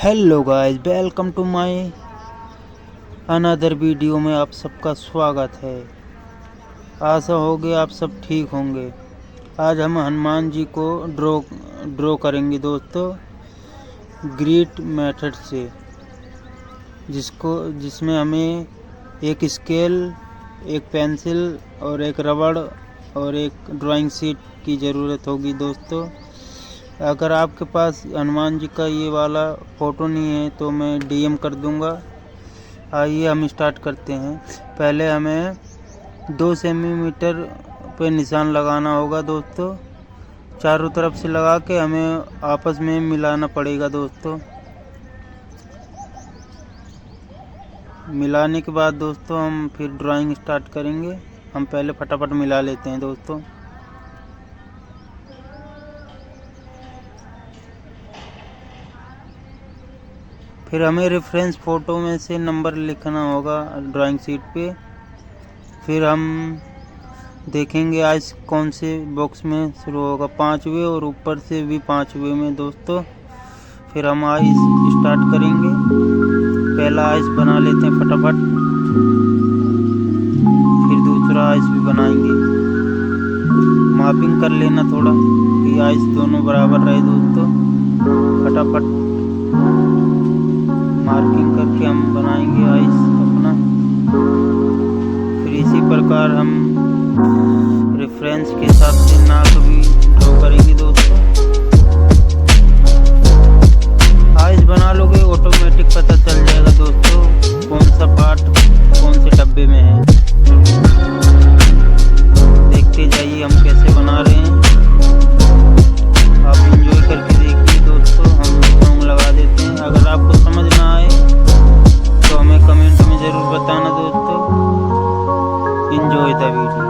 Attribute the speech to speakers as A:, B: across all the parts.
A: Hello guys, welcome to my another video में आप सबका स्वागत है। आशा होगी आप सब ठीक होंगे। आज हम हनुमान जी को ड्रॉ करेंगे दोस्तों, ग्रिड मेथड से, जिसमें हमें एक स्केल, एक पेंसिल और एक रबड़ और एक ड्राइंग शीट की ज़रूरत होगी दोस्तों। अगर आपके पास हनुमान जी का ये वाला फ़ोटो नहीं है तो मैं डीएम कर दूंगा। आइए हम स्टार्ट करते हैं। पहले हमें 2 सेंटीमीटर पे निशान लगाना होगा दोस्तों। चारों तरफ से लगा के हमें आपस में मिलाना पड़ेगा दोस्तों। मिलाने के बाद दोस्तों हम फिर ड्राइंग स्टार्ट करेंगे। हम पहले फटाफट मिला लेते हैं दोस्तों। फिर हमें रेफरेंस फ़ोटो में से नंबर लिखना होगा ड्राइंग शीट पे। फिर हम देखेंगे आइस कौन से बॉक्स में शुरू होगा, 5वें और ऊपर से भी 5वें में दोस्तों। फिर हम आइस स्टार्ट करेंगे। पहला आइस बना लेते हैं फटाफट, फिर दूसरा आइस भी बनाएंगे। मार्किंग कर लेना थोड़ा कि आइस दोनों बराबर रहे दोस्तों। फटाफट मार्किंग करके हम बनाएंगे आइस अपना। फिर इसी प्रकार हम रेफरेंस के हिसाब से नाक भी ड्रॉ करेंगे दोस्तों। आइस बना लोगे ऑटोमेटिक पता चल जाएगा दोस्तों कौन सा पार्ट कौन से डब्बे में है। देखते जाइए हम कैसे बना रहे हैं। आप एंजॉय करके देखिए दोस्तों। हम सॉन्ग लगा देते हैं। अगर आपको समझ ना आए तो हमें कमेंट में ज़रूर बताना दोस्तों। Enjoy the video.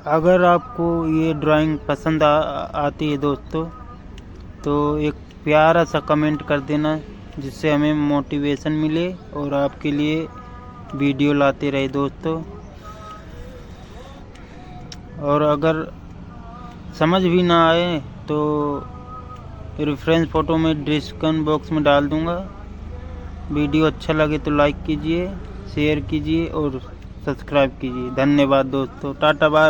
A: अगर आपको ये ड्राइंग पसंद आती है दोस्तों, तो एक प्यारा सा कमेंट कर देना, जिससे हमें मोटिवेशन मिले और आपके लिए वीडियो लाते रहे दोस्तों। और अगर समझ भी ना आए तो रेफरेंस फ़ोटो में डिस्क्रिप्शन बॉक्स में डाल दूंगा। वीडियो अच्छा लगे तो लाइक कीजिए, शेयर कीजिए और सब्सक्राइब कीजिए। धन्यवाद दोस्तों, टाटा बाय।